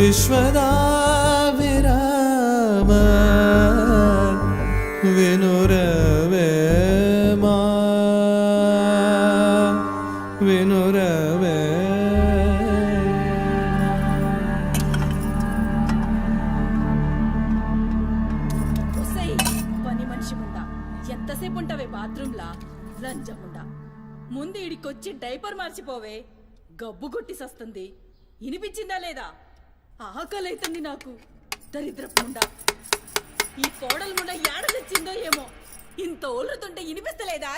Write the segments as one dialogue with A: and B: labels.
A: విశ్వదా విరామ వినురవేమా వినురవే.
B: పని మనిషి ఉందా? ఎంతసేపు ఉంటావే బాత్రూంలా? లంచముండా, ముందు ఇడికొచ్చి డైపర్ మార్చిపోవే. గబ్బు కొట్టి సస్తుంది. వినిపించిందా లేదా? ఆకలైతుంది నాకు. దరిద్రపుండా, ఈ కోడలు ముండ ఏడ తెచ్చిందో ఏమో. ఇంత ఓలుతుంటే వినిపిస్తలేదా?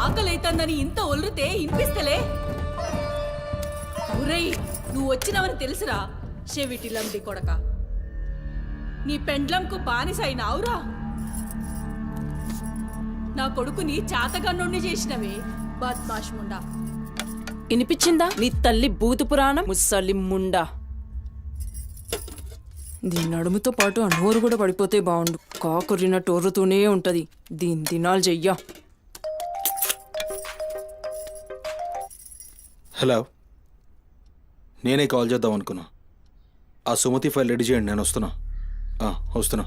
B: ఆకలైతుందని ఇంత ఒల్లుతే వినిపిస్తలే? ఒరేయ్, నువ్వు వచ్చినవని తెలుసురా చెవిటిలండి కొడక. నీ పెండ్లంకు బానిసైనావురా. నా కొడుకుని చాతగన్నుణ్ణి చేసినవే బద్మాష్ ముండా.
C: వినిపించిందా నీ తల్లి బూతు పురాణం? ముసలి ముండా, దీని నడుముతో పాటు ఆ నోరు కూడా పడిపోతే బాగుండు. కాకురినట్టు ఒర్రుతూనే ఉంటది. దీని దినాలు చెయ్యా.
D: హలో, నేనే కాల్ చేద్దాం అనుకున్నా. ఆ సుమతి ఫైల్ రెడీ చేయండి, నేను వస్తున్నా. వస్తున్నా.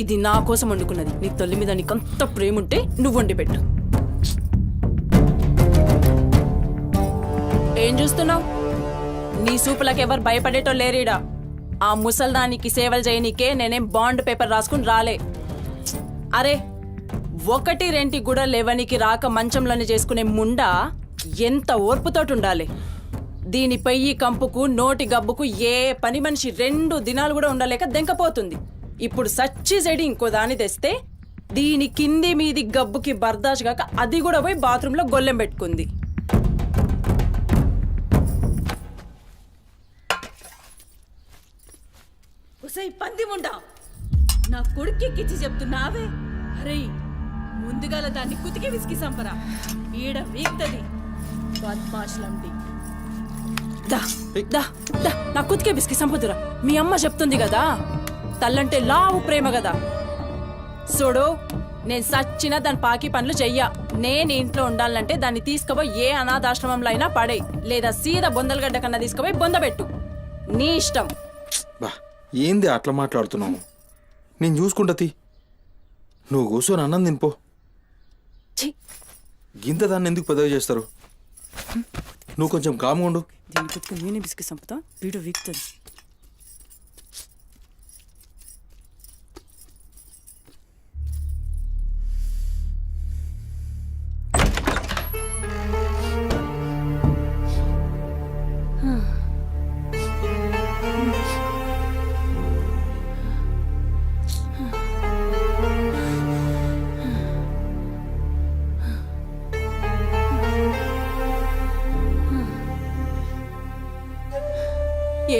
C: ఇది నా కోసం వండుకున్నది. నీ తల్లి మీద నీకంత ప్రేమ ఉంటే నువ్వు వండి పెట్టు. ఏం చూస్తున్నావు? నీ సూపులకు ఎవరు భయపడేటో లేరీడా. ఆ ముసల్దానికి సేవలు చేయనీకే నేనేం బాండ్ పేపర్ రాసుకుని రాలే. అరే, 1-2 కూడా లేవనికి రాక మంచంలోనే చేసుకునే ముండా ఎంత ఓర్పుతోటి ఉండాలి. దీనిపై ఈ కంపుకు నోటి గబ్బుకు ఏ పని మనిషి 2 దినాలు కూడా ఉండలేక దెంకపోతుంది. ఇప్పుడు సచ్చి చెడి ఇంకో దాన్ని తెస్తే దీని కింది మీది గబ్బుకి బర్దాష్ గాక అది కూడా పోయి బాత్రూంలో గొల్లెం పెట్టుకుంది.
B: ఉసై పంది ముండా, నా కొడుకెక్కిచ్చి చెప్తున్నావే? అరే, ముందుగాల దాన్ని కుతికి విసికి సంపరా. ఈడ వీక్తది బద్మాష్లండి.
C: నా కుతికే బిస్కి సంపుదురా. మీ అమ్మ చెప్తుంది కదా, తల్లంటే లావు ప్రేమ కదా. చూడు, నేను సచ్చిన దాని పాకి పనులు చెయ్యా. నేను ఇంట్లో ఉండాలంటే దాన్ని తీసుకుపోయి ఏ అనాథాశ్రమంలో అయినా పడే, లేదా సీదా బొందలగడ్డ కన్నా తీసుకుపోయి బొందబెట్టు. నీ ఇష్టం.
D: ఏంది అట్లా మాట్లాడుతున్నావు? నేను చూసుకుంటా. నువ్వు కూర్చొని అన్నం తినిపో. గింత దాన్ని ఎందుకు పెద్దగా చేస్తారు? నువ్వు కొంచెం కామ్గా ఉండు.
C: దీని కుతికి నేనే బిస్కి సంపుతా, వీడు వీక్తుంది.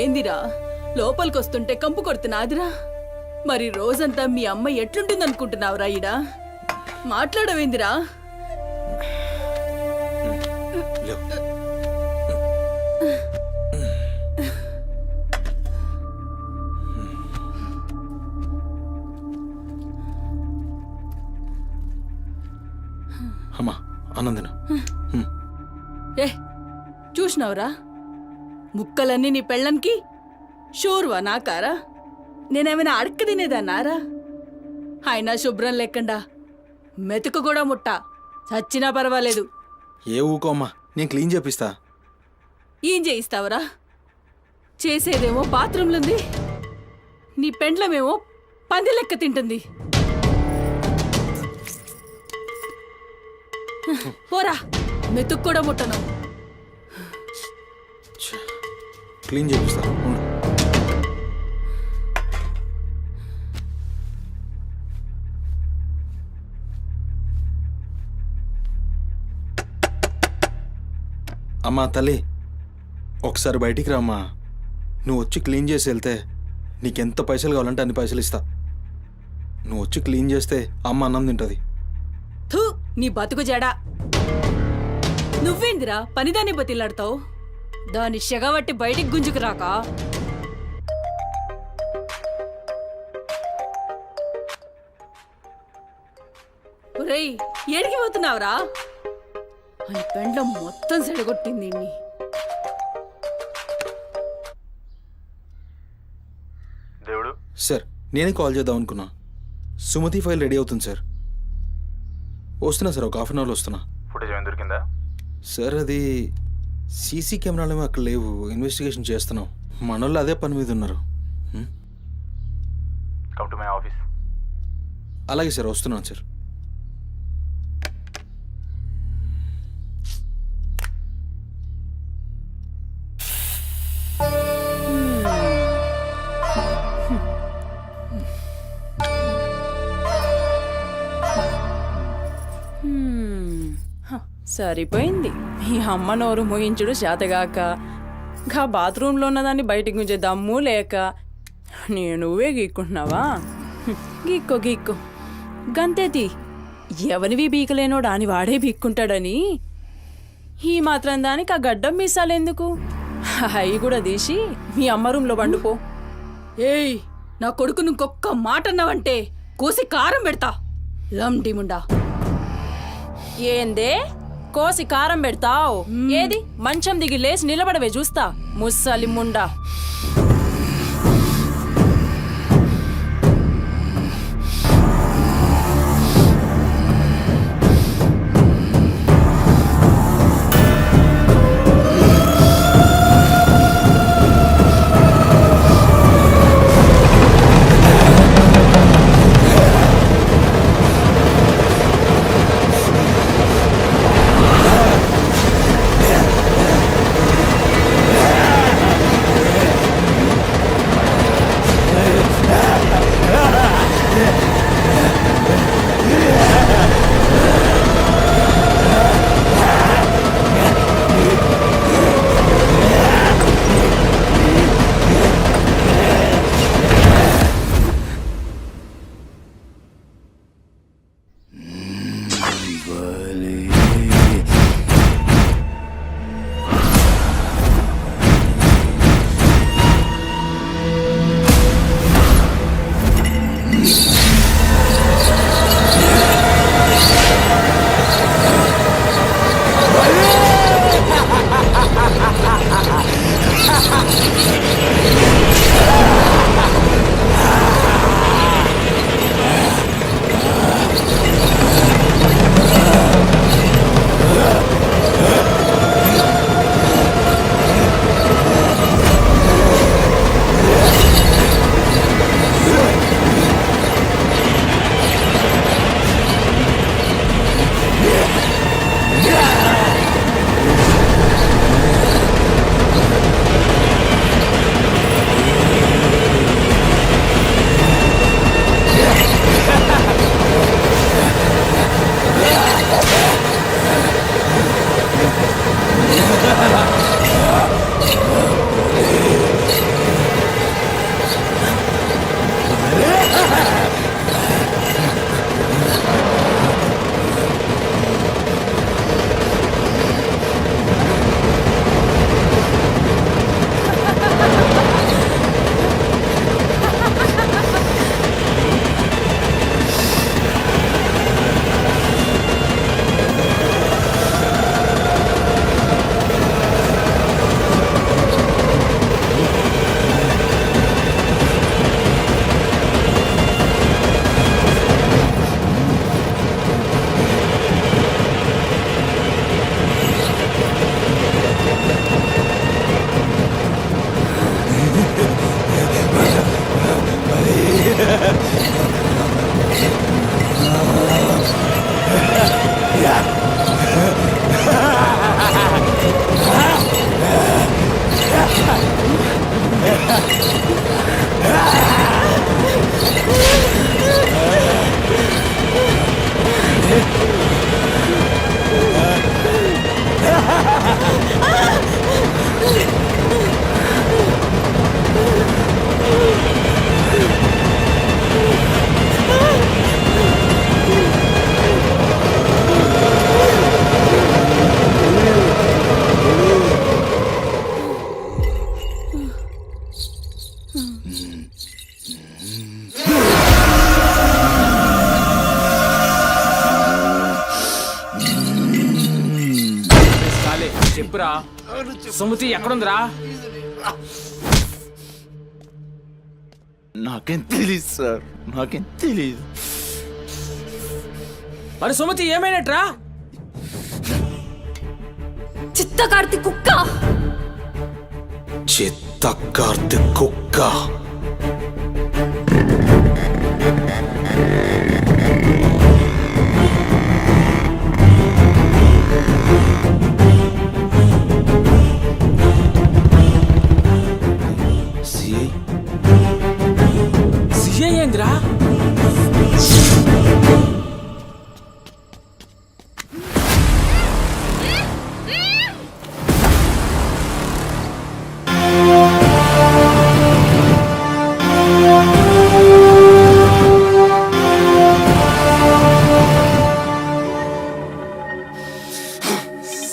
B: ఏందిరా, లోపలికొస్తుంటే కంపు కొడుతున్నాదిరా? మరి రోజంతా మీ అమ్మ ఎట్లుంటుందనుకుంటున్నావురా? ఈడా మాట్లాడవేందిరా?
D: అమ్మా, ఆనందన
B: చూసినావురా, ముక్కలన్నీ నీ పెళ్ళన్కి షోర్వా నాకారా? నేనేమైనా అడక్క తినేదన్నారా? అయినా శుభ్రం లేకుండా మెతుకు కూడా ముట్ట. చచ్చినా పర్వాలేదు.
D: ఏ ఊకో అమ్మా, నేను క్లీన్ చేపిస్తా.
B: ఏం చేయిస్తావురా? చేసేదేమో బాత్రూంలుంది, నీ పెండ్లమేమో పంది లెక్క తింటుంది. పోరా, మెతుకు కూడా ముట్టను.
D: క్లీన్ చేపిస్తా. అమ్మా తల్లి, ఒకసారి బయటికి రామ్మా. నువ్వు వచ్చి క్లీన్ చేసి వెళ్తే నీకెంత పైసలు కావాలంటే అన్ని పైసలు ఇస్తా. నువ్వు వచ్చి క్లీన్ చేస్తే అమ్మ అన్నం తింటుంది.
B: థూ నీ బతుకు జడా. నువ్వేందిరా పనిదాన్ని బతిలాడతావు? దాని షెగబట్టి బయటికి గుంజుకు రాక. ఒరేయ్ ఏడికి పోతున్నావురా? అని పెండ్లం మొత్తం సెడగొట్టింది ఇన్ని.
E: దేవుడు
D: సార్, నేనే కాల్ చేద్దాం అనుకున్నా. సుమతి ఫైల్ రెడీ అవుతుంది సార్. వస్తున్నా సార్, ఒక 1/2 అవర్లో వస్తున్నా.
E: ఫుటేజ్ ఏమైనా దొరికిందా?
D: సార్ అది సీసీ కెమెరాలు ఏమో అక్కడ లేవు, ఇన్వెస్టిగేషన్ చేస్తున్నాం. మనోళ్ళు అదే పని మీద ఉన్నారు.
E: Come to my office.
D: అలాగే సార్, వస్తున్నాను సార్.
C: సరిపోయింది. మీ అమ్మ నోరు మోయించుడు చేతగాక, గా బాత్రూంలో ఉన్నదాన్ని బయటికి గుంజే దమ్ము లేక నువ్వే గీక్కుంటున్నావా? గీక్కో గీక్కో, గంతేతి. ఎవరివి బీకలేనోడు అని వాడే బీక్కుంటాడని ఈ మాత్రం దానికి ఆ గడ్డం మీసాలెందుకు? అవి కూడా తీసి మీ అమ్మ రూంలో వండుకో.
B: ఏయ్ నా కొడుకు ఇంకొక్క మాట అన్నావంటే కోసి కారం పెడతా. లండిముండా.
C: ఏందే కోసి కారం పెడతావు? ఏది మంచం దిగి లేచి నిలబడవే చూస్తా, ముస్సలి ముండా.
F: చెప్పురా సుమతి ఎక్కడుందిరా?
G: నాకేం తెలీదు సార్, నాకేం తెలీదు.
F: మరి సుమతి ఏమైనట్రా?
H: చిత్త కార్తీక్ కుక్క
D: చిత్త కార్తీక్ కుక్క. సిఐ
F: సిఐ ఏందిరా?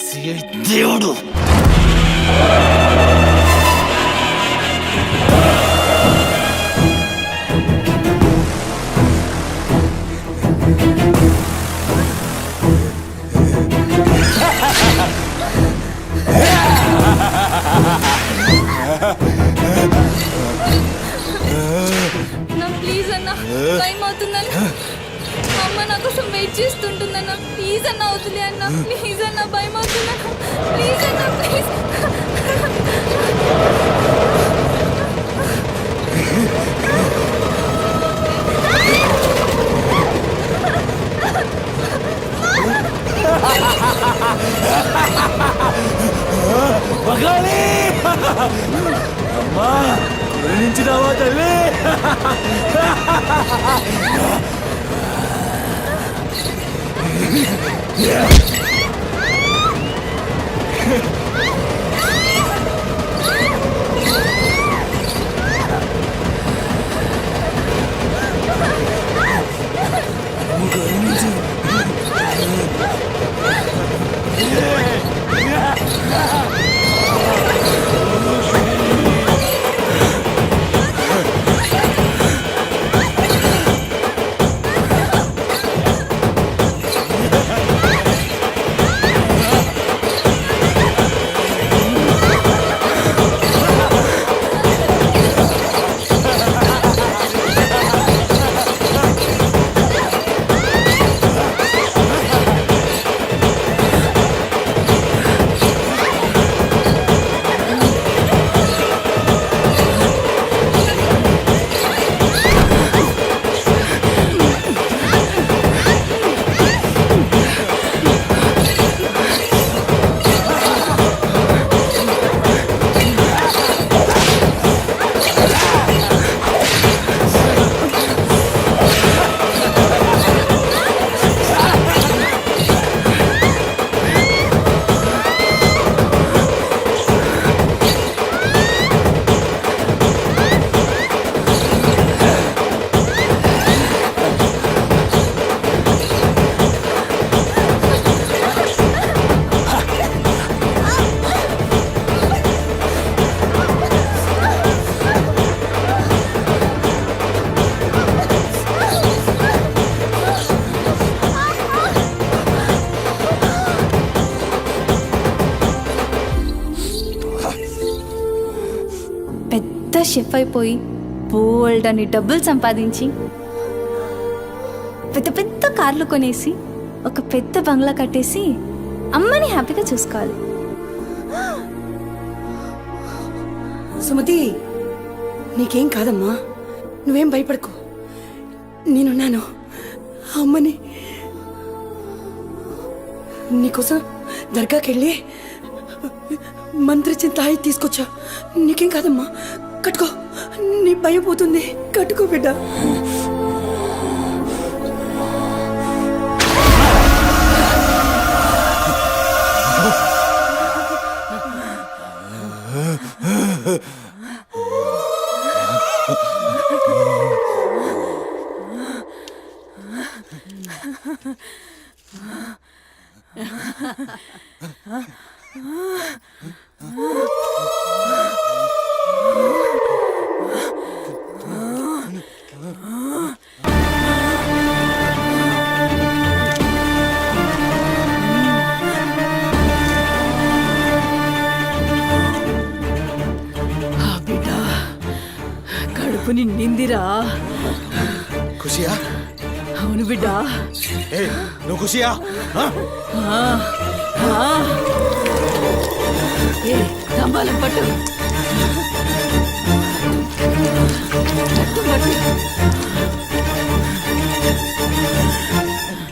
G: సిఐ దేవుడు.
H: నా ప్లీజ్ అన్న, టైం అవుతుందని అమ్మ నా కోసం వెయిట్ చేస్తుంటుందన్న. ప్లీజ్ అన్న వదిలే అన్న, ప్లీజ్ అన్న, భయం అవుతుందన్న. ప్లీజ్ అన్న, ప్లీజ్.
G: అమ్మా గురించినావా తల్లి?
H: పెద్ద షెఫ్ అయిపోయి బోల్డ్ అని డబ్బులు సంపాదించి పెద్ద పెద్ద కార్లు కొనేసి ఒక పెద్ద బంగ్లా కట్టేసి అమ్మని హ్యాపీగా చూసుకోవాలి.
I: సుమతి, నీకేం కాదమ్మా, నువ్వేం భయపడకు, నేనున్నాను. అమ్మని నీకోసం దర్గాకెళ్ళి మంత్రిచ్చిన తాయి తీసుకొచ్చా. నీకేం కాదమ్మా, కట్టుకో, నీ భయం పోతుంది. కట్టుకో బిడ్డ.
B: కడుపు నిండిందిరా
D: ఖుషియా
B: అవును బిడ్డా
D: ఏ నువ్వు ఖుషియా
B: ఏ తంబాలం పట్టు